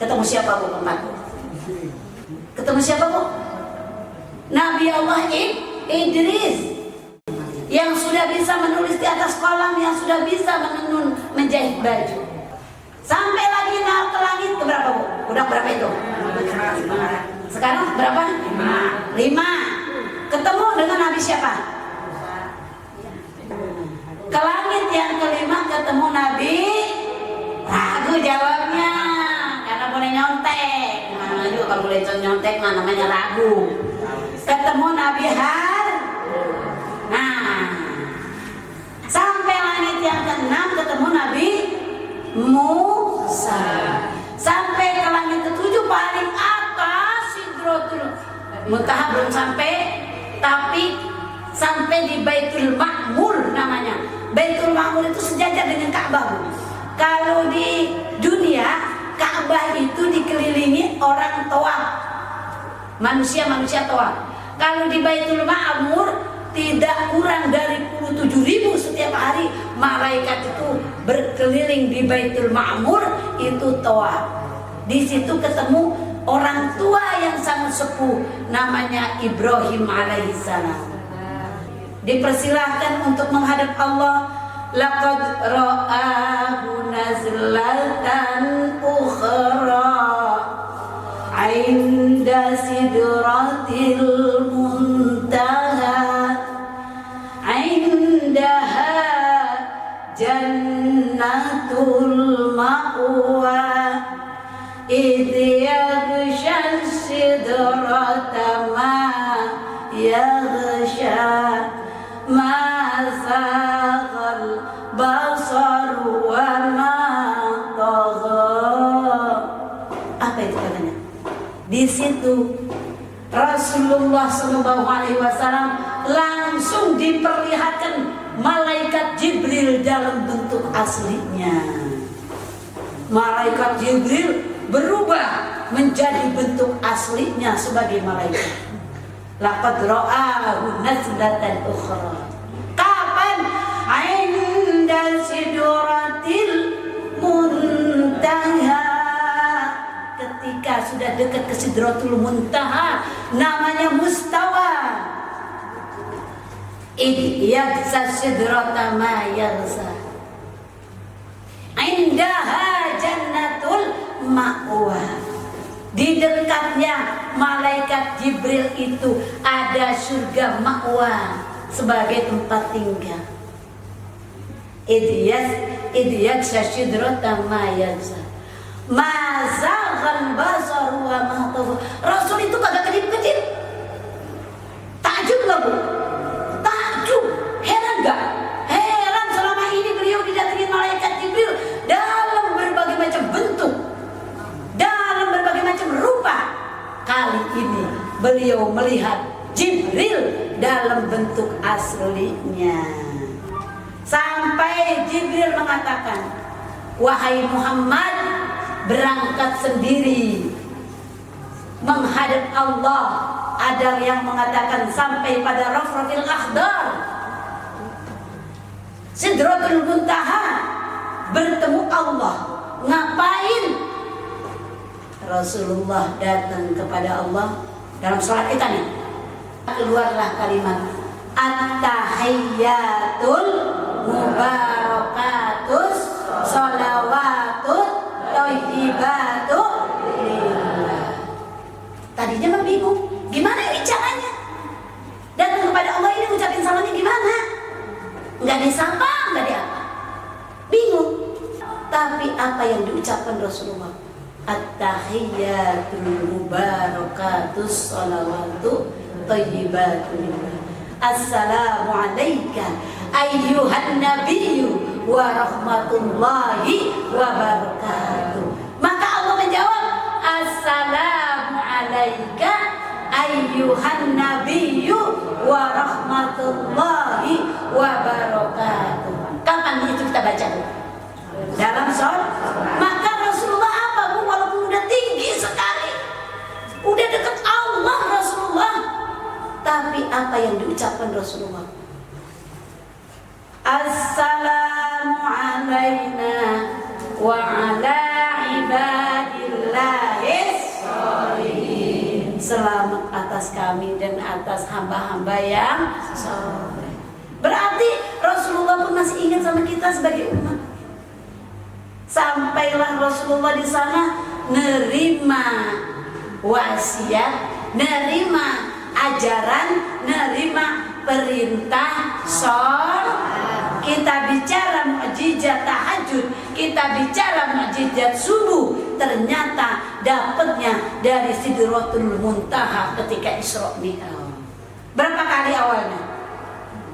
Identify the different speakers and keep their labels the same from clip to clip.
Speaker 1: Ketemu siapa Bu keempat? Ketemu siapa Bu? Nabi Allah Idris, yang sudah bisa menulis di atas kolam, yang sudah bisa menenun, menjahit baju. Sampai lagi naik ke langit ke berapa Bu? Udah berapa itu? Sekarang berapa? 5. Ketemu dengan Nabi siapa? Ke langit yang kelima ketemu Nabi, ragu jawabnya karena boleh nyontek. Mana juga kalau boleh nyontek mah namanya ragu. Ketemu Nabi Nah, sampai langit yang ke-6 ketemu Nabi Musa. Sampai ke langit ke-7 paling atas Sidratul Muntaha belum sampai, tapi sampai di Baitul Ma'mur namanya. Baitul Ma'mur itu sejajar dengan Ka'bah. Kalau di dunia Ka'bah itu dikelilingi orang tawaf, manusia tawaf. Kalau di Baitul Ma'mur tidak kurang dari 47.000 setiap hari malaikat itu berkeliling di Baitul Ma'mur itu tawaf. Di situ ketemu orang tua yang sangat sepuh namanya Ibrahim alaihissalam. Dipersilahkan untuk menghadap Allah. Laqad ra'ahu nazlatan ukhra 'inda sidratil muntaha 'indaha jannatul ma'wa idh yaghsha sidrata ma yaghsha ma zaghal basar wa ma tagha. Apa itu katanya? Di situ Rasulullah SAW langsung diperlihatkan malaikat Jibril dalam bentuk aslinya. Malaikat Jibril berubah menjadi bentuk aslinya sebagai malaikat. Laqad ra'ahu nazlatan ukhra. Kapan? 'inda sidratil muntaha. Ketika sudah dekat ke Sidratul Muntaha, namanya Mustawa. Idh yaghsha sidrata ma yaghsha 'indaha jannatul ma'wa. Di dekatnya malaikat Jibril itu ada surga ma'wa sebagai tempat tinggal. Idh yaghsha sidrata ma yaghsha ma zaghal basar wa ma tagha. Rasul itu kagak kedip-kedip. Takjub gak Bu? Takjub. Heran gak? Heran selama ini beliau didatangi malaikat Jibril dalam berbagai macam bentuk, dalam berbagai macam rupa. Kali ini beliau melihat Jibril dalam bentuk aslinya. Sampai Jibril mengatakan, wahai Muhammad, berangkat sendiri menghadap Allah. Ada yang mengatakan sampai pada Rafrafil Akhdar, Sidratul Muntaha, bertemu Allah. Ngapain? Rasulullah datang kepada Allah dalam sholat kita nih. Keluarlah kalimat At-tahiyyatul mubarakatus sholawatut thayyibatut lillah. Tadinya mah bingung, gimana ini caranya? Datang kepada Allah ini ngucapin salamnya gimana? Nggak disapa, nggak diapa. Bingung. Tapi apa yang diucapkan Rasulullah? At-tahiyyatul mubarakatus sholawatut thayyibatut lillah. Assalamu alayka ayyuhan nabiyyu wa rahmatullahi wa barakatuh. Maka Allah menjawab, Assalamu alayka ayyuhan nabiyyu wa rahmatullahi wa barakatuh. Kapan itu kita baca? Dalam sholat. Maka Rasulullah apa Bu? Walaupun udah tinggi sekali, udah dekat Allah Rasulullah, tapi apa yang diucapkan Rasulullah? Assalamu alayna wa ala ibadillah ibadillahis sholihin. Selamat atas kami dan atas hamba-hamba yang saleh. Berarti Rasulullah pun masih ingat sama kita sebagai umat. Sampailah Rasulullah di sana nerima wasiat, nerima ajaran, nerima perintah sholat. Kita bicara mukjizat tahajud, kita bicara mukjizat subuh, ternyata dapatnya dari Sidratul Muntaha ketika Isra Mi'raj. Berapa kali awalnya?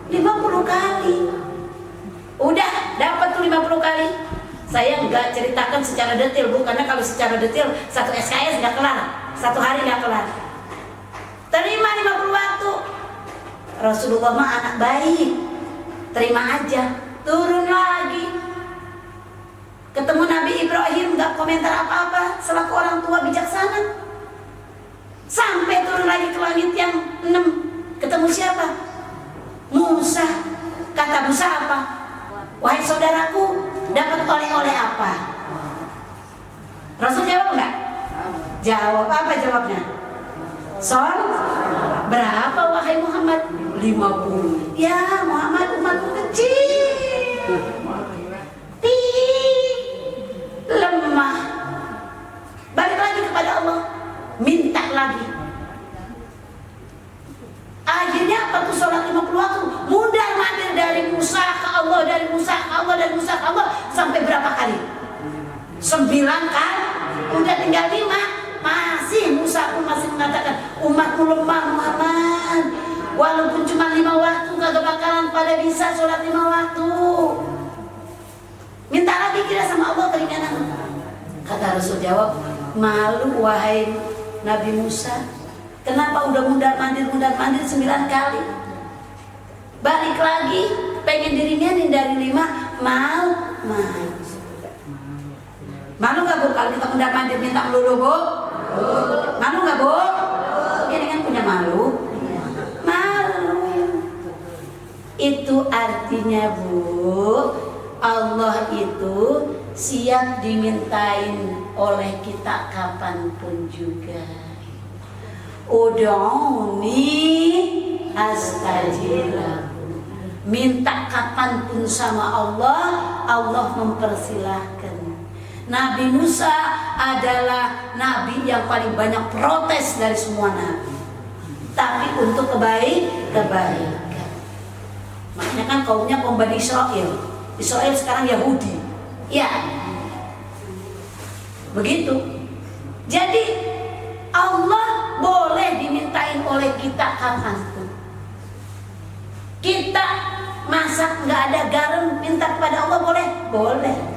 Speaker 1: 50 kali. Udah dapat tuh 50 kali. Saya nggak ceritakan secara detail, Bu, karena kalau secara detail satu SKS nggak kelar, satu hari nggak kelar. Terima 50 waktu. Rasulullah mah anak baik, terima aja. Turun lagi, ketemu Nabi Ibrahim, nggak komentar apa-apa, selaku orang tua bijaksana. Sampai turun lagi ke langit yang 6, ketemu siapa? Musa. Kata Musa apa? Wahai saudaraku, dapat oleh-oleh apa? Rasul jawab enggak? Jawab. Apa jawabnya? Sol berapa wahai Muhammad? 50. Ya Muhammad, umatku kecil, lemah. Balik lagi kepada Allah, minta lagi. Akhirnya apa tuh sholat 50 waktu? Mundar mandir dari Musa ke Allah, dari Musa ke Allah, dari Musa ke Allah, sampai berapa kali? 9 kan? Udah tinggal 5. Masih Musa pun masih mengatakan, umatmu lemah Muhammad. Walaupun cuma 5 waktu, kagak bakalan pada bisa sholat 5 waktu. Minta lagi kira sama Allah keringanan. Kata Rasul jawab, malu wahai Nabi Musa. Kenapa udah mundar mandir 9 kali? Balik lagi, pengen diringanin dari 5, mau. Malu gak Bu kalau kita mundar mandir minta melulu Bu? Malu gak Bu? Ini kan punya malu. Malu. Itu artinya Bu, Allah itu siap dimintain oleh kita kapanpun juga. Ud'uni astajib lakum. Minta kapanpun sama Allah, Allah mempersilahkan. Nabi Musa adalah nabi yang paling banyak protes dari semua nabi, tapi untuk kebaikan. Makanya kan kaumnya kaum Bani Israel. Israel sekarang Yahudi. Ya, begitu. Jadi Allah boleh dimintain oleh kita kapanpun. Kita masak nggak ada garam, minta kepada Allah boleh? Boleh.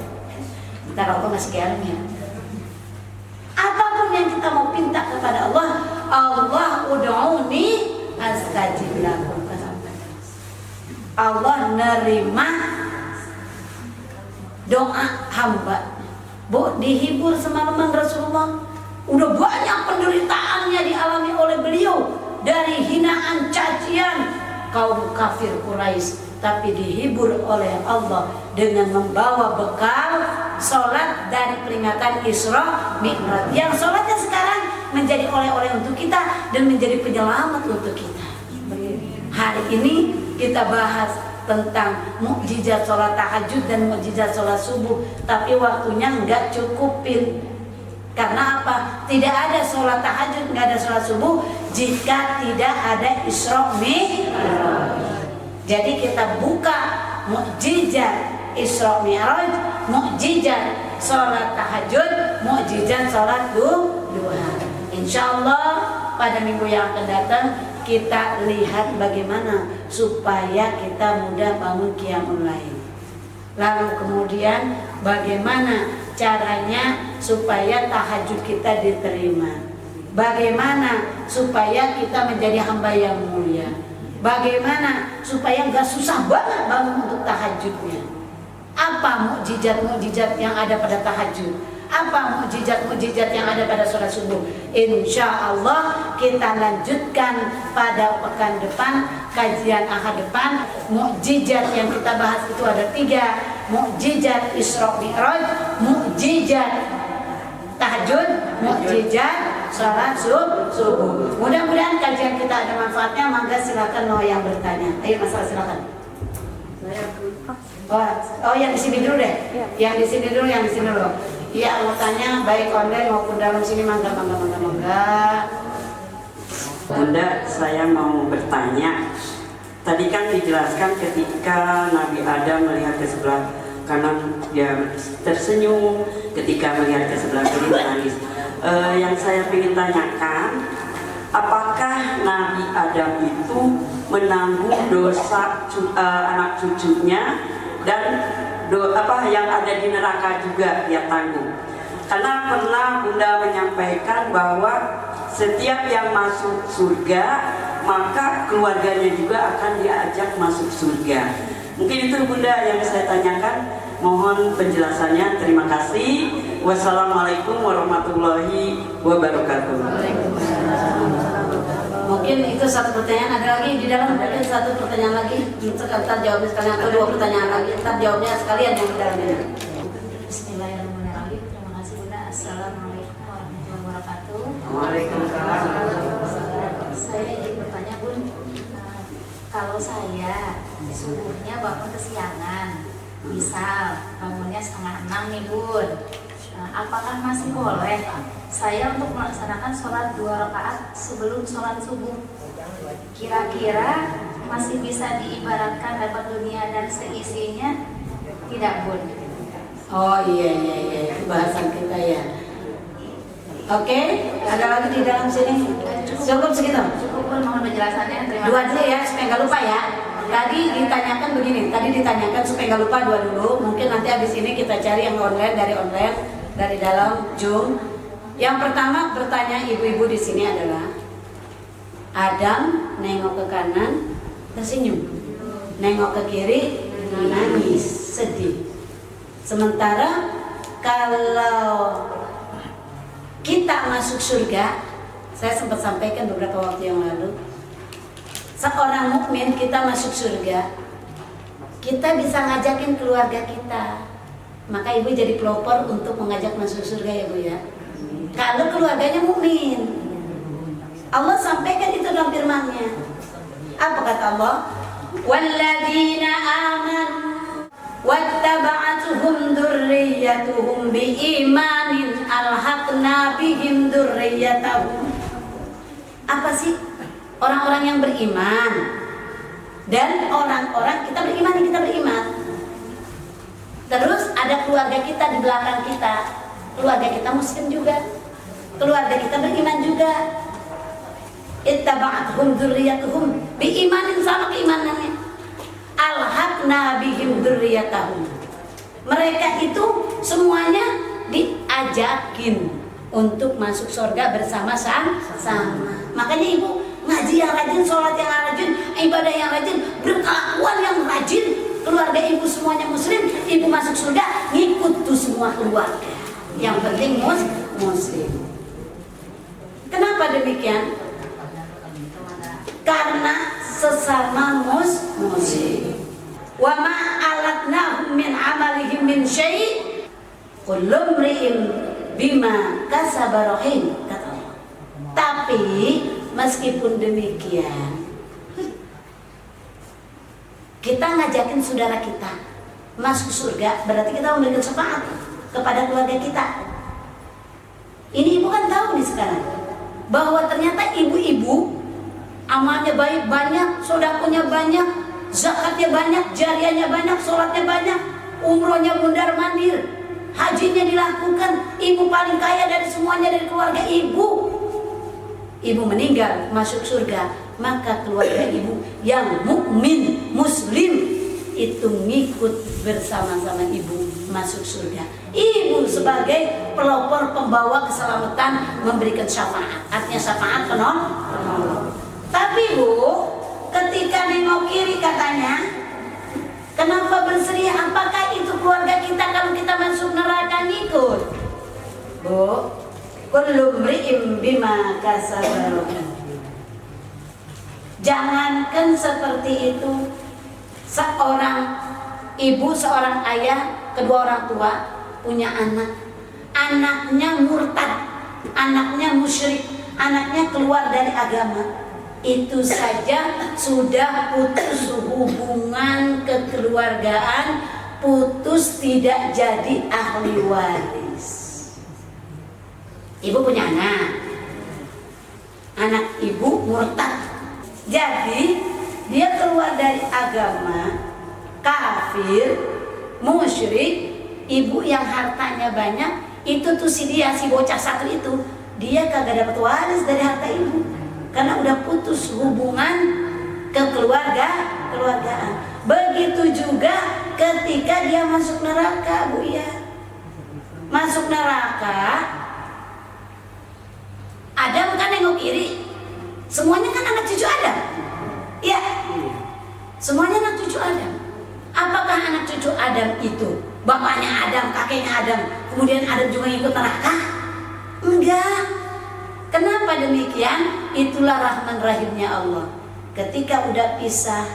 Speaker 1: Ntar Allah ngasih garamnya. Apapun yang kita mau minta kepada Allah, Allah ud'uni astajib lakum. Allah nerima doa hamba. Bu, dihibur semalaman Rasulullah. Udah banyak penderitaannya dialami oleh beliau, dari hinaan, cacian kaum kafir Quraisy, tapi dihibur oleh Allah dengan membawa bekal sholat dari peringatan Isra Mi'raj, yang sholatnya sekarang menjadi oleh-oleh untuk kita dan menjadi penyelamat untuk kita. Hari ini kita bahas tentang mukjizat sholat tahajud dan mukjizat sholat subuh, tapi waktunya nggak cukupin. Karena apa? Tidak ada sholat tahajud, nggak ada sholat subuh jika tidak ada Isra Mi'raj. Jadi kita buka mukjizat Isra Mi'raj, mukjizat sholat tahajud, mukjizat sholat duha. Insya Allah pada minggu yang akan datang kita lihat bagaimana supaya kita mudah bangun qiyamul lail. Lalu kemudian bagaimana caranya supaya tahajud kita diterima. Bagaimana supaya kita menjadi hamba yang mulia. Bagaimana supaya nggak susah banget bangun untuk tahajudnya. Apa mukjizat-mukjizat yang ada pada tahajud? Apa mukjizat-mukjizat yang ada pada sholat subuh? Insya Allah kita lanjutkan pada pekan depan, kajian ahad depan. Mukjizat yang kita bahas itu ada 3. Mukjizat Isra Mi'raj, mukjizat tahajud tahajud, mukjizat, salat subuh. Mudah-mudahan kajian kita ada manfaatnya. Mangga silakan mau yang bertanya. Ayo masalah silakan. Oh yang di sini dulu deh. Yang di sini dulu. Iya, mau tanya baik online maupun dalam sini, mangga.
Speaker 2: Bunda, saya mau bertanya. Tadi kan dijelaskan ketika Nabi Adam melihat ke sebelah kanan dia tersenyum, ketika melihat ke sebelah kiri menangis. Yang saya ingin tanyakan, apakah Nabi Adam itu menanggung dosa anak cucunya dan yang ada di neraka juga dia tanggung? Karena pernah Bunda menyampaikan bahwa setiap yang masuk surga maka keluarganya juga akan diajak masuk surga. Mungkin itu Bunda yang saya tanyakan. Mohon penjelasannya. Terima kasih. Wassalamualaikum warahmatullahi wabarakatuh.
Speaker 1: Mungkin itu satu pertanyaan. Ada lagi di dalam, mungkin satu pertanyaan lagi. Ntar jawabnya sekalian, atau dua pertanyaan lagi. Ntar jawabnya sekalian yang di dalamnya.
Speaker 3: Bismillahirrahmanirrahim. Terima kasih Bunda. Assalamualaikum warahmatullahi wabarakatuh.
Speaker 2: Waalaikumsalam.
Speaker 3: Saya ingin bertanya Bun, kalau saya subuhnya bangun kesiangan, misal bangunnya 5:30 nih Bun, apakah masih boleh saya untuk melaksanakan sholat 2 rakaat sebelum sholat subuh? Kira-kira masih bisa diibaratkan dapat dunia dan seisinya tidak Bun?
Speaker 1: Oh iya, itu bahasan kita ya. Oke, ada lagi di dalam sini? Cukup segitu?
Speaker 3: Cukup Bun, mohon penjelasannya. Terima
Speaker 1: Dua
Speaker 3: kasih.
Speaker 1: dulu ya, supaya nggak lupa ya. Tadi ditanyakan begini, supaya nggak lupa dua dulu. Mungkin nanti habis ini kita cari yang online, dari dalam Zoom. Yang pertama bertanya ibu-ibu di sini adalah Adam nengok ke kanan tersenyum, nengok ke kiri menangis, sedih. Sementara kalau kita masuk surga, saya sempat sampaikan beberapa waktu yang lalu, seorang mukmin kita masuk surga, kita bisa ngajakin keluarga kita. Maka ibu jadi pelopor untuk mengajak masuk surga ya Bu ya. Kalau keluarganya mukmin. Allah sampaikan itu dalam firman-Nya. Apa kata Allah? Walladzina amanu wattaba'atuhum dzurriyyatuhum biimanin alhaqna bihim dzurriyyatahum. Apa sih orang-orang yang beriman? Dan orang-orang kita beriman. Terus ada keluarga kita di belakang kita. Keluarga kita muslim juga. Keluarga kita beriman juga. Ittaba'atuhum dzurriyyatuhum biimanin, sama keimanannya. Alhaqna bihim dzurriyyatahum. Mereka itu semuanya diajakin untuk masuk surga bersama-sama. Makanya ibu ngaji yang rajin, sholat yang rajin, ibadah yang rajin, berkelakuan yang rajin. Keluarga ibu semuanya muslim, ibu masuk surga, ngikut tuh semua keluarga. Yang penting muslim. Kenapa demikian? Karena sesama muslim. Wa ma alatnahum min amalihim min syai' kullu imri'in bima kasaba rahim, kata Allah. Tapi meskipun demikian, kita ngajakin saudara kita masuk surga, berarti kita memberikan syafaat kepada keluarga kita. Ini ibu kan tahu nih sekarang bahwa ternyata ibu-ibu amalnya baik banyak, sedekahnya banyak, zakatnya banyak, jariahnya banyak, sholatnya banyak, umrohnya bundar mandir, hajinya dilakukan. Ibu paling kaya dari semuanya, dari keluarga ibu. Ibu meninggal masuk surga, maka keluarga ibu yang mukmin muslim itu ngikut bersama-sama ibu masuk surga. Ibu sebagai pelopor pembawa keselamatan memberikan syafaat. Artinya syafaat penolong. Tapi Bu, ketika nengok kiri katanya, kenapa bersedih? Apakah itu keluarga kita kalau kita masuk neraka ngikut? Bu, kullu mri'in bima kasaba. Jangankan seperti itu, seorang ibu, seorang ayah, kedua orang tua punya anak, anaknya murtad, anaknya musyrik, anaknya keluar dari agama, itu saja sudah putus hubungan kekeluargaan, putus, tidak jadi ahli waris. Ibu punya anak ibu murtad, jadi dia keluar dari agama, kafir, musyrik. Ibu yang hartanya banyak, itu tuh si bocah satu itu, dia kagak dapat waris dari harta ibu, karena udah putus hubungan kekeluargaan. Begitu juga ketika dia masuk neraka, Bu ya. Masuk neraka, Adam kan nengok kiri, semuanya kan anak cucu Adam. Iya, semuanya anak cucu Adam. Apakah anak cucu Adam itu bapaknya Adam, kakeknya Adam, kemudian Adam juga ikut neraka? Enggak. Kenapa demikian? Itulah rahman rahimnya Allah. Ketika udah pisah,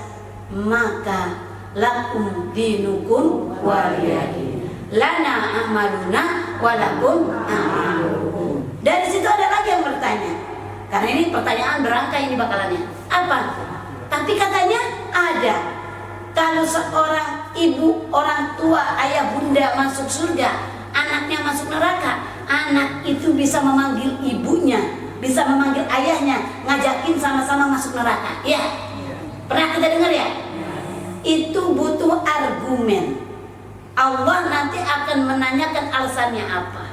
Speaker 1: maka lakum dinukum waliyadin, lana amaluna walakum amalukum. Dari situ ada lagi yang bertanya, karena ini pertanyaan berangkai ini bakalannya apa? Tapi katanya ada, kalau seorang ibu, orang tua, ayah, bunda masuk surga, anaknya masuk neraka, anak itu bisa memanggil ibunya, bisa memanggil ayahnya, ngajakin sama-sama masuk neraka. Ya, pernah kita dengar ya? Itu butuh argumen. Allah nanti akan menanyakan alasannya apa.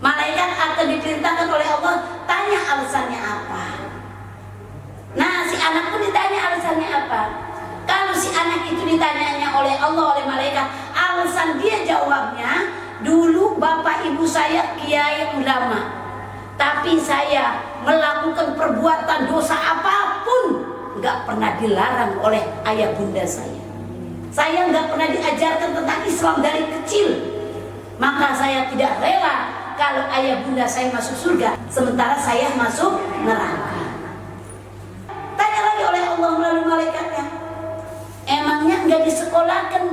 Speaker 1: Malaikat akan diperintahkan oleh Allah, tanya alasannya apa. Nah, si anak pun ditanya alasannya apa. Kalau si anak itu ditanyanya oleh Allah, oleh malaikat, alasan dia jawabnya, dulu bapak ibu saya kiai ulama, tapi saya melakukan perbuatan dosa apapun nggak pernah dilarang oleh ayah bunda saya. Saya nggak pernah diajarkan tentang Islam dari kecil, maka saya tidak rela kalau ayah bunda saya masuk surga, sementara saya masuk neraka. Tanya lagi oleh Allah melalui malaikatnya, emangnya nggak disekolahkan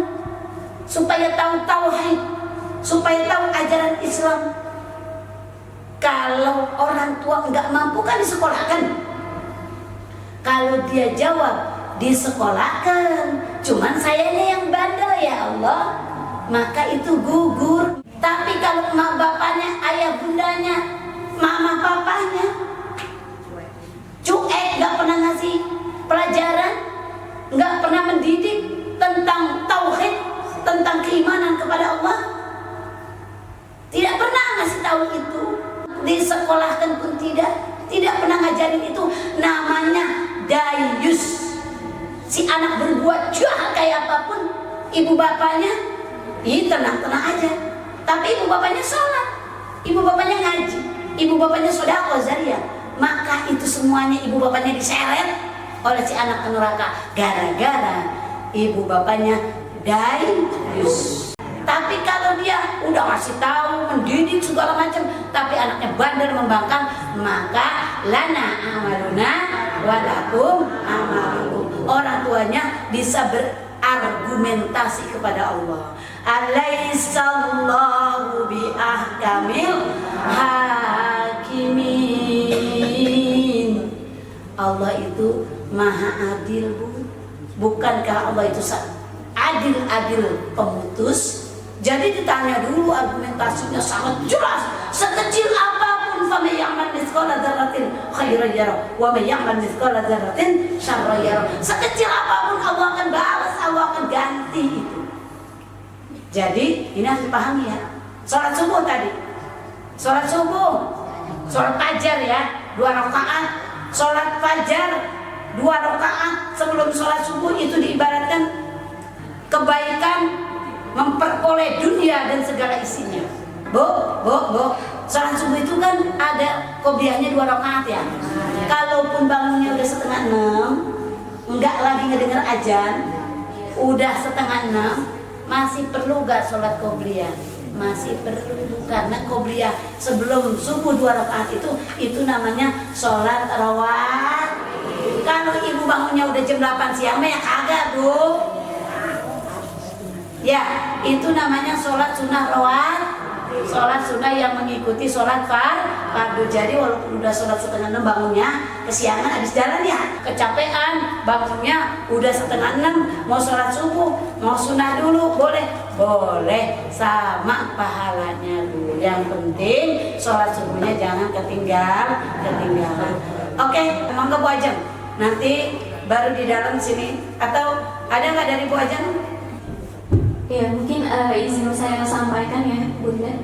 Speaker 1: supaya tahu tauhid, supaya tahu ajaran Islam? Kalau orang tua nggak mampu kan disekolahkan. Kalau dia jawab disekolahkan, cuman sayanya yang bandel ya Allah, maka itu gugur. Tapi kalau emak bapaknya, ayah bundanya, mama papanya cuek, nggak pernah ngasih pelajaran, nggak pernah mendidik tentang tauhid, tentang keimanan kepada Allah, tidak pernah ngasih tahu itu, disekolahkan pun tidak pernah ngajarin itu, namanya dayus. Si anak berbuat jahat kayak apapun, ibu bapaknya tenang-tenang aja, tapi ibu bapaknya sholat, ibu bapaknya ngaji, ibu bapaknya sedekah jariah, maka itu semuanya ibu bapaknya diseret oleh si anak ke neraka gara-gara ibu bapaknya dayus. Tapi kalau dia udah ngasih tahu, mendidik segala macam, tapi anaknya bandel membangkang, maka lana amaluna walakum amalukum. Orang tuanya bisa berargumentasi kepada Allah. Alaihissallahu biahkamil hakimin. Allah itu maha adil, Bu. Bukankah Allah itu adil-adil pemutus? Jadi ditanya dulu, argumentasinya sangat jelas. Sekecil apapun, faman ya'mal mithqala dzarratin khairan yarah wa man ya'mal mithqala dzarratin syarran yarah. Sekecil apapun Allah akan balas, Allah akan ganti itu. Jadi ini harus dipahami ya. Sholat subuh tadi, sholat subuh, sholat fajar ya, 2 rakaat. Sholat fajar 2 rakaat sebelum sholat subuh itu diibaratkan kebaikan memperoleh dunia dan segala isinya. Bu, sholat subuh itu kan ada qobliyahnya 2 rakaat ya. Kalaupun bangunnya udah 5:30, enggak lagi ngedengar azan, udah 5:30, masih perlu gak sholat qobliyah? Masih perlu, karena qobliyah sebelum subuh 2 rakaat itu namanya sholat rawatib. Kalau ibu bangunnya udah jam 8 siang, ya kagak, Bu. Ya, itu namanya sholat sunnah sholat sunnah yang mengikuti sholat fardu. Jadi walaupun udah sholat setengah 6 bangunnya kesiangan habis jalan ya, kecapean bangunnya udah setengah 6, mau sholat subuh, mau sunnah dulu boleh sama pahalanya dulu. Yang penting sholat subuhnya jangan ketinggalan. Oke, monggo Bu Ajeng. Nanti baru di dalam sini atau ada nggak dari Bu Ajeng?
Speaker 4: Ya, mungkin izin saya sampaikan ya, Bunda.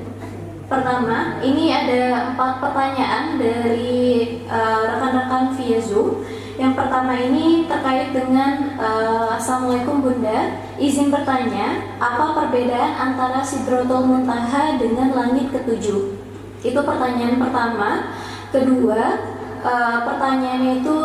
Speaker 4: Pertama, ini ada 4 pertanyaan dari rekan-rekan via Zoom. Yang pertama ini terkait dengan Assalamualaikum Bunda, izin bertanya, apa perbedaan antara Sidratul Muntaha dengan langit ketujuh? Itu pertanyaan pertama. Kedua, pertanyaannya itu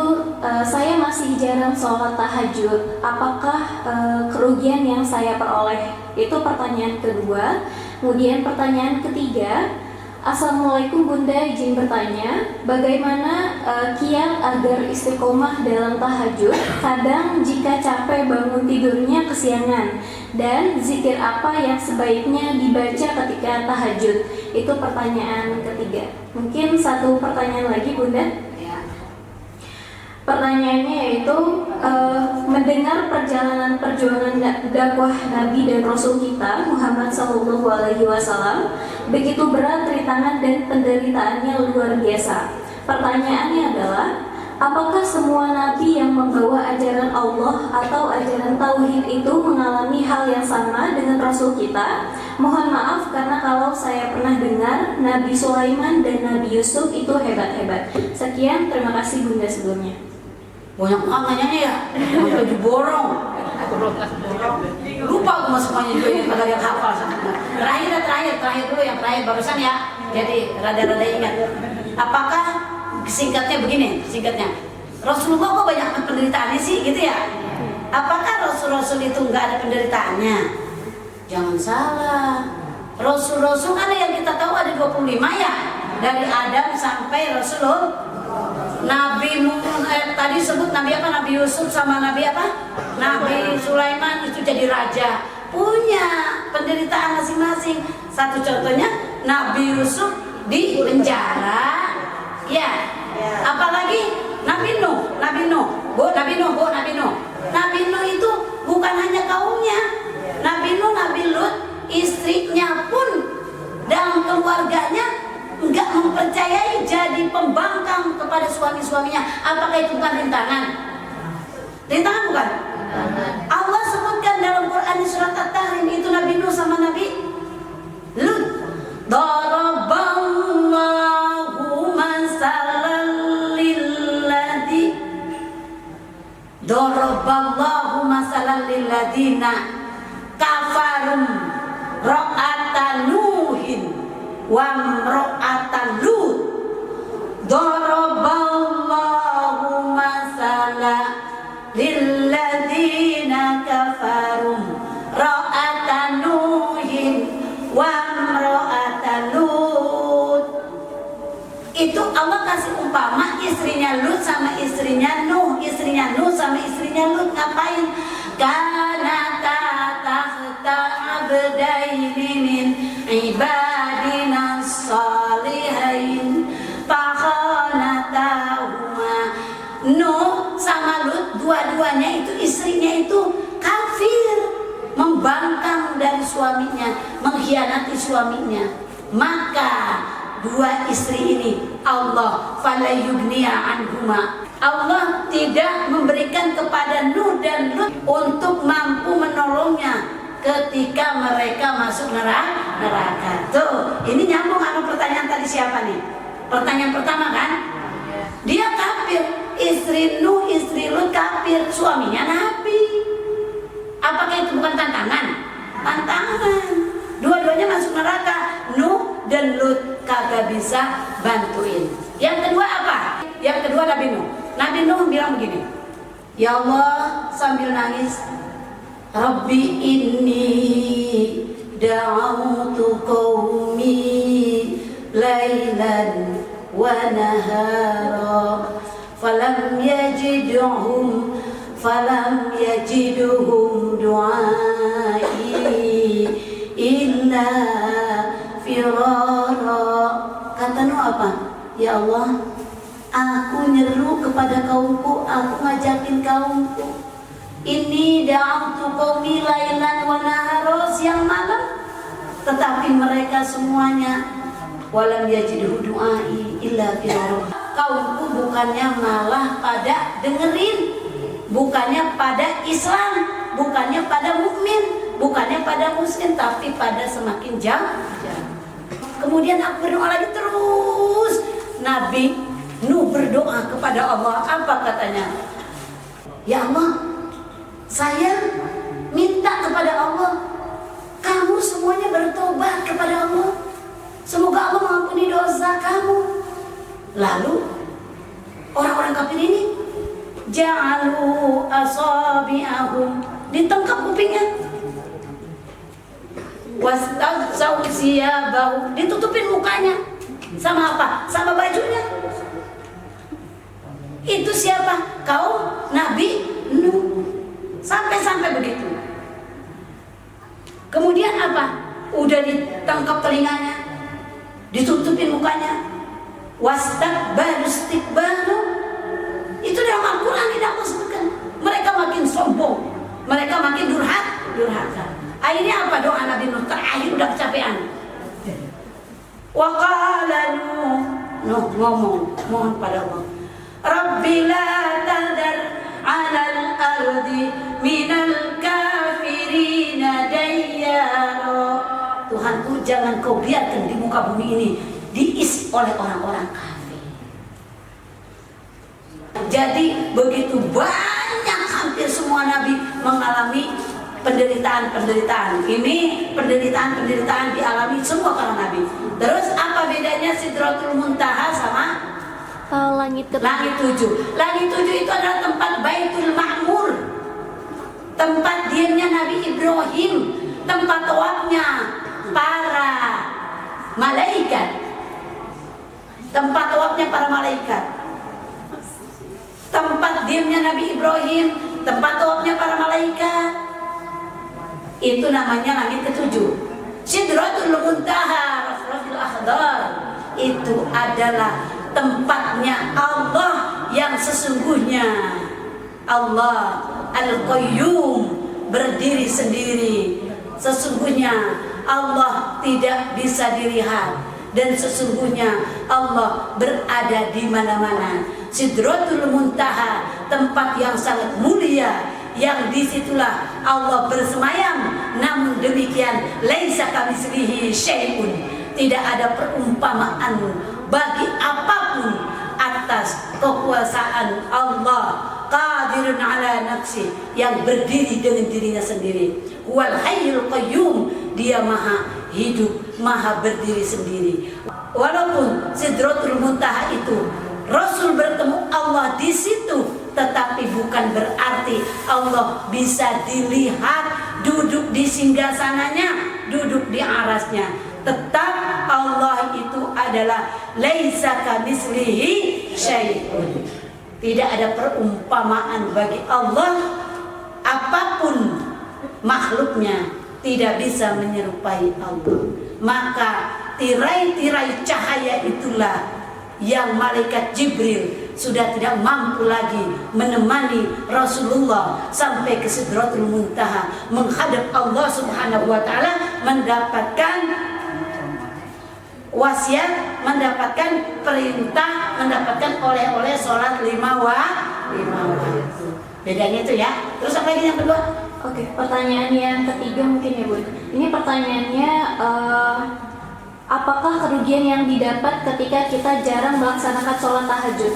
Speaker 4: saya masih jarang sholat tahajud, apakah kerugian yang saya peroleh? Itu pertanyaan kedua. Kemudian pertanyaan ketiga, Assalamualaikum Bunda, izin bertanya, bagaimana kiat agar istiqomah dalam tahajud? Kadang jika capek bangun tidurnya kesiangan, dan zikir apa yang sebaiknya dibaca ketika tahajud? Itu pertanyaan ketiga. Mungkin satu pertanyaan lagi Bunda. Pertanyaannya yaitu mendengar perjalanan perjuangan dakwah Nabi dan Rasul kita Muhammad SAW begitu berat rintangan dan penderitaannya luar biasa. Pertanyaannya adalah, apakah semua Nabi yang membawa ajaran Allah atau ajaran Tauhid itu mengalami hal yang sama dengan Rasul kita? Mohon maaf karena kalau saya pernah dengar Nabi Sulaiman dan Nabi Yusuf itu hebat-hebat. Sekian, terima kasih Bunda sebelumnya.
Speaker 1: Banyak banget nanyanya ya, sampai diborong. Lupa aku semuanya juga yang hafal. Terakhir dulu yang terakhir barusan ya. Jadi rada-rada ingat. Apakah singkatnya begini, Rasulullah kok banyak penderitaannya sih gitu ya? Apakah Rasul-Rasul itu nggak ada penderitaannya? Jangan salah. Rasul-Rasul kan yang kita tahu ada 25 ya. Dari Adam sampai Rasulullah. Nabi tadi sebut Nabi apa? Nabi Yusuf sama Nabi apa? Nabi Sulaiman itu jadi raja, punya penderitaan masing-masing. Satu contohnya Nabi Yusuf di penjara, ya. Apalagi Nabi Nuh. Nabi Nuh itu bukan hanya kaumnya. Nabi Nuh, Nabi Lut, istrinya pun dan keluarganya enggak mempercayai, jadi pembangkang kepada suami-suaminya. Apakah itu bukan rintangan? Rintangan bukan? Allah sebutkan dalam Quran di surat At-Tahrim itu Nabi Nuh sama Nabi Lut. Daraballahu masalan lilladina kafarum ra'atan Nuhin wa imra'atan Lut. Daraballahu masalan lilladina kafarum ra'atan Nuhin wa imra'atan Lut. Itu Allah kasih umpama istrinya Lut sama istrinya Nuh, istrinya Nuh sama istrinya Lut ngapain? Kanata tahta abdaini min ibadina salihin fakhanatahuma. Nuh sama Lut dua-duanya itu istrinya itu kafir, membangkang dari suaminya, mengkhianati suaminya. Maka dua istri ini Allah fala yugniya anhuma, Allah tidak memberikan kepada Nuh dan Lut untuk mampu menolongnya ketika mereka masuk neraka. Tuh, ini nyambung sama pertanyaan tadi siapa nih? Pertanyaan pertama kan? Dia kafir, istri Nuh, istri Lut kafir, suaminya Nabi. Apakah itu bukan tantangan? Tantangan. Dua-duanya masuk neraka, Nuh dan Lut kagak bisa bantuin. Yang kedua apa? Yang kedua Nabi Nuh. Nabi Nuh bilang begini, ya Allah sambil nangis, Rabbi inni da'autu qaumi lailan wa nahara falam yajidhum du'ai illa firara. Kata Nuh apa? Ya Allah, aku nyeru kepada kaumku, aku ngajakin kaumku. Ini da'autu qaumi lailan wa nahara, siang malam, tetapi mereka semuanya walam yajidu du'ai illa firara. Kaumku bukannya malah pada dengerin, bukannya pada Islam, bukannya pada mukmin, bukannya pada muslim, tapi pada semakin jauh. Kemudian aku berdoa lagi terus. Nabi Nuh berdoa kepada Allah. Apa katanya? Ya Allah, saya minta kepada Allah, kamu semuanya bertobat kepada Allah. Semoga Allah mengampuni dosa kamu. Lalu orang-orang kafir ini ja'alu asabi'ahum, ditangkap kupingnya, wastagsaw siyabahu, ditutupin mukanya. Sama apa? Sama bajunya. Itu siapa? Kaum Nabi Nuh. Sampai begitu. Kemudian apa? Udah ditangkap telinganya, ditutupin mukanya, wastakbaru istikbaru. Itu dalam Al-Quran tidak Allah sebutkan. Mereka makin sombong, mereka makin durhaka. Akhirnya apa doa Nabi Nuh terakhir? Udah kecapean. Wa qala Nuh ngomong, mohon pada Allah, Rabbi la tadar 'alal ardi minal kafirina dayyara. Tuhanku, jangan kau biarkan di muka bumi ini diisi oleh orang-orang kafir. Jadi begitu banyak, hampir semua nabi mengalami penderitaan. Ini penderitaan dialami semua para nabi. Terus apa bedanya Sidratul Muntaha sama
Speaker 4: langit ketujuh?
Speaker 1: Langit tujuh itu adalah tempat Baitul Ma'mur, tempat diamnya Nabi Ibrahim, tempat tawafnya para malaikat, tempat diamnya Nabi Ibrahim, tempat tawafnya para malaikat. Itu namanya langit ketujuh. Sidratul Muntaha, Rafratul Akhdar, itu adalah tempatnya Allah yang sesungguhnya. Allah Al-Qayyum, berdiri sendiri. Sesungguhnya Allah tidak bisa dilihat, dan sesungguhnya Allah berada di mana-mana. Sidratul Muntaha, tempat yang sangat mulia, yang disitulah Allah bersemayam. Namun demikian, laisa kamitslihi syai'un, tidak ada perumpamaan bagi apapun atas kekuasaan Allah. Qadirun ala nafsi, yang berdiri dengan dirinya sendiri. Wal hayyul qayyum, dia maha hidup, maha berdiri sendiri. Walaupun Sidratul Muntaha itu Rasul bertemu Allah di situ, tetapi bukan berarti Allah bisa dilihat duduk di singgasananya, duduk di arasnya. Tetap Allah itu adalah laisa kamitslihi syai'un. Tidak ada perumpamaan bagi Allah. Apapun makhluknya tidak bisa menyerupai Allah. Maka tirai-tirai cahaya itulah yang malaikat Jibril sudah tidak mampu lagi menemani Rasulullah sampai ke Sidratul Muntaha, menghadap Allah Subhanahu wa taala, mendapatkan wasiat, mendapatkan perintah, mendapatkan oleh-oleh sholat 5 waktu. Bedanya itu ya. Terus apa lagi yang kedua?
Speaker 4: Oke, pertanyaan yang ketiga mungkin ya Bun. Ini pertanyaannya, apakah kerugian yang didapat ketika kita jarang melaksanakan sholat tahajud?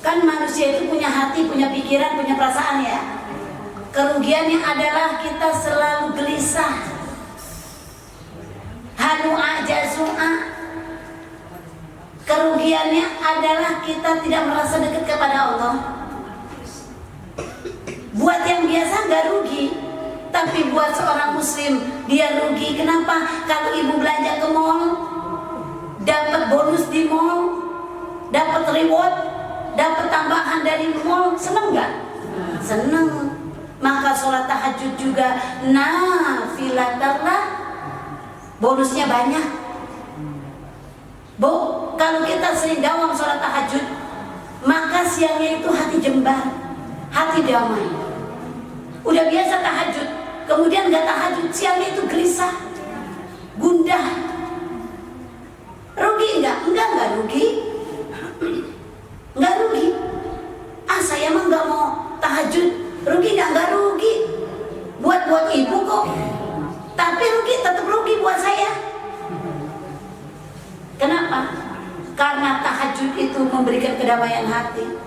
Speaker 1: Kan manusia itu punya hati, punya pikiran, punya perasaan ya. Kerugiannya adalah kita selalu gelisah, hanu'a jasu'a. Kerugiannya adalah kita tidak merasa dekat kepada Allah. Buat yang biasa nggak rugi, tapi buat seorang muslim dia rugi. Kenapa? Kalau ibu belanja ke mall, dapat bonus di mall, dapat reward, dapat tambahan dari mall, seneng nggak? Seneng. Maka sholat tahajud juga nafilatallah, bonusnya banyak. Bu, kalau kita sering dawam sholat tahajud, maka siangnya itu hati jembar, hati damai. Udah biasa tahajud, kemudian gak tahajud, siangnya itu gelisah, gundah. Rugi enggak? Enggak rugi. Enggak rugi. Saya mah enggak mau tahajud. Rugi enggak rugi. Buat ibu kok. Tapi rugi, tetap rugi buat saya. Kenapa? Karena tahajud itu memberikan kedamaian hati.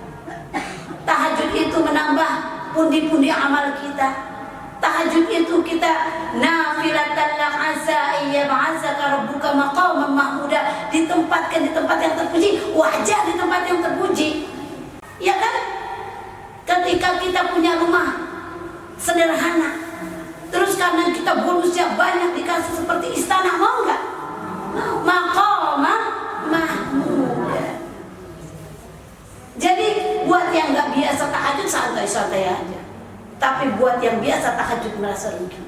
Speaker 1: Tahajud itu menambah pundi-pundi amal kita. Tahajud itu kita nafilatan lak asa yab'asaka rabbuka maqaman mahmuda, ditempatkan di tempat yang terpuji, wajah di tempat yang terpuji. Ya kan? Ketika kita punya rumah sederhana, terus karena kita bonusnya banyak dikasih seperti istana, mau nggak? Maqaman mahmuda. Jadi buat yang nggak biasa tahajud santai-santai aja. Tapi buat yang biasa tahajud merasa rugi.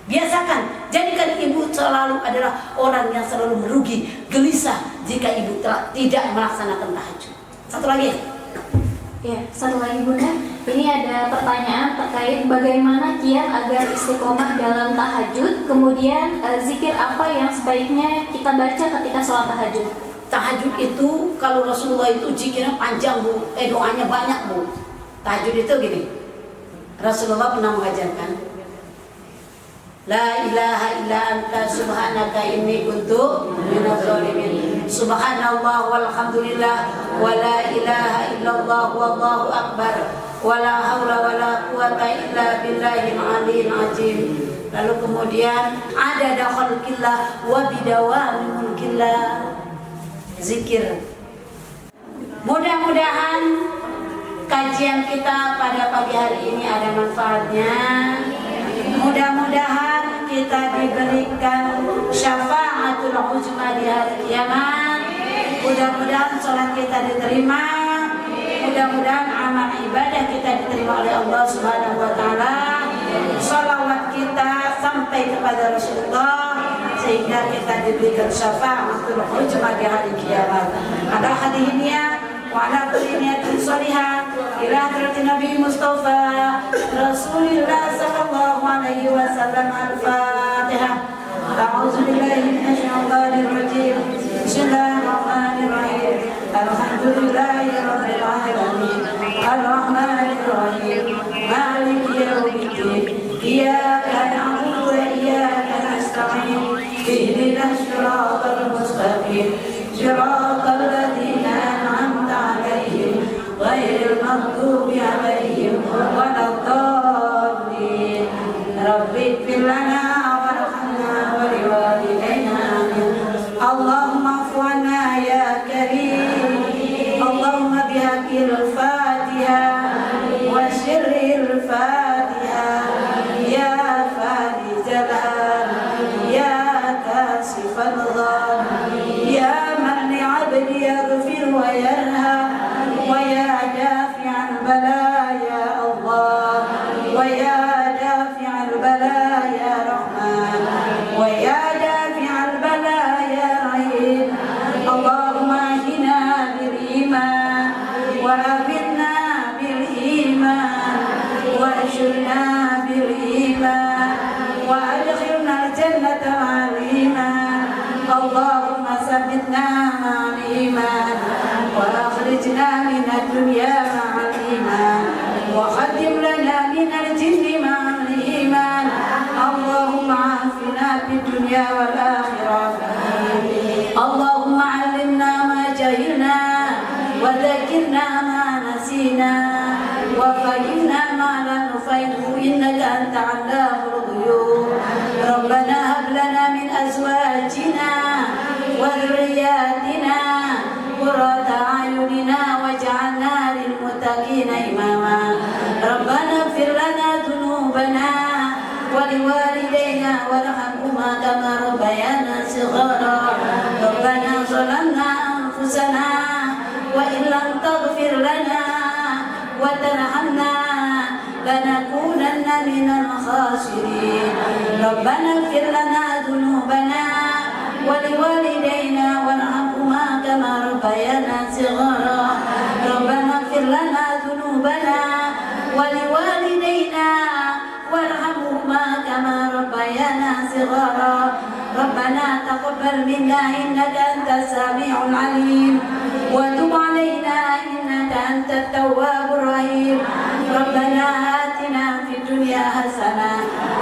Speaker 1: Biasakan, jadikan ibu selalu adalah orang yang selalu merugi, gelisah jika ibu tidak melaksanakan tahajud. Satu lagi.
Speaker 4: Ya, satu lagi Bunda. Ini ada pertanyaan terkait bagaimana kiat agar istiqomah dalam tahajud. Kemudian zikir apa yang sebaiknya kita baca ketika sholat tahajud?
Speaker 1: Tahajud itu kalau Rasulullah itu zikirnya panjang Bu, doanya banyak Bu. Tahajud itu gini. Rasulullah pernah mengajarkan, La ilaha illa anta subhanaka inni kuntu minadz zalimin. Subhanallah walhamdulillah wa la ilaha illallah wallahu akbar wa la haula wa la quwata illa billahil aliyyil azim. Lalu kemudian ada khalqillah wa bidawami mulkillah. Zikir. Mudah-mudahan kajian kita pada pagi hari ini ada manfaatnya. Mudah-mudahan kita diberikan syafaatul uzma di hari kiamat. Mudah-mudahan sholat kita diterima. Mudah-mudahan amal ibadah kita diterima oleh Allah Subhanahu wa taala. Shalawat kita sampai kepada Rasulullah sehingga kita diberikan syafaatul uzma di hari kiamat. Ada hadirinnya وعلى كل نية صالحة إلى حضرة النبي مصطفى رسول الله صلى الله عليه وسلم. الفاتحة. أعوذ بالله من الشيطان الرجيم. بسم الله الرحمن الرحيم. الحمد لله رب العالمين الرحمن الرحيم مالك يوم الدين إياك نعبد وإياك نستعين اهدنا الصراط المستقيم صراط الذين أنعمت عليهم غير المغضوب عليهم ولا الضالين. رب اغفر لنا وارحمنا ولوالدينا اللهم اعف عنا يا كريم. اللهم بحق الفاتحة وسر الفاتحة يا فارج الهم يا كاشف الغم يا من لعبد يغفر ويرحم ويا دافع البلاء يا الله ويا دافع البلاء يا رحمن ويا دافع البلاء يا رحيم. اللهم اهدنا بالإيمان وأمنا بالإيمان وأجرنا بالإيمان وأدخلنا الجنة مع الإيمان. اللهم ثبتنا مع الإيمان وأخرجنا من الدنيا مع الإيمان وخدم لنا من الجن مع الإيمان. اللهم عافنا في الدنيا والآخرة. اللهم علمنا ما جهلنا وذكرنا ما نسينا وفهمنا ما لم نفهمه إنك أنت علام الغيوب. ربنا هب لنا من أزواجنا وذرياتنا قرة أعيننا واجعلنا للمتقين إماما. ربنا اغفر لنا ذنوبنا ولوالدينا وارحمهما كما ربيانا صغارا. ربنا ظلمنا أنفسنا وإن لم تغفر لنا وترحمنا لنكونن من الخاسرين. ربنا اغفر لنا ذنوبنا ولوالدينا وارحمهما وارحمهما كما ربيانا صغارا ربنا اغفر لنا ذنوبنا ولوالدينا وارحمهما كما ربيانا صغارا ربنا تقبل منا إنك أنت السميع العليم وتب علينا إنك أنت التواب الرحيم ربنا آتنا في الدنيا حسنة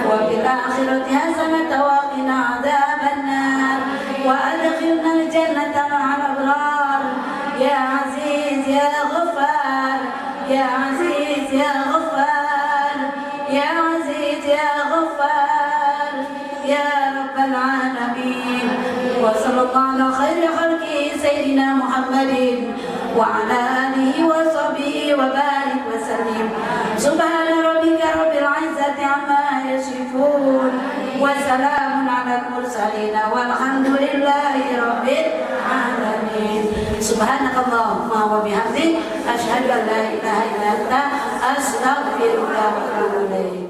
Speaker 1: وفي الآخرة حسنة وقنا عذاب النار وأدخلنا الجنة مع الأبرار يا عزيز يا غفار يا عزيز يا غفار يا عزيز يا غفار يا رب العالمين وصلى الله على خير خلقه سيدنا محمد وعلى آله وصحبه وبارك وسلم سبحان ربك رب العزة عما يصفون وسلام على المرسلين والحمد لله رب العالمين سبحانك اللهم وبحمدك أشهد أن لا إله إلا أنت أستغفرك وأتوب إليك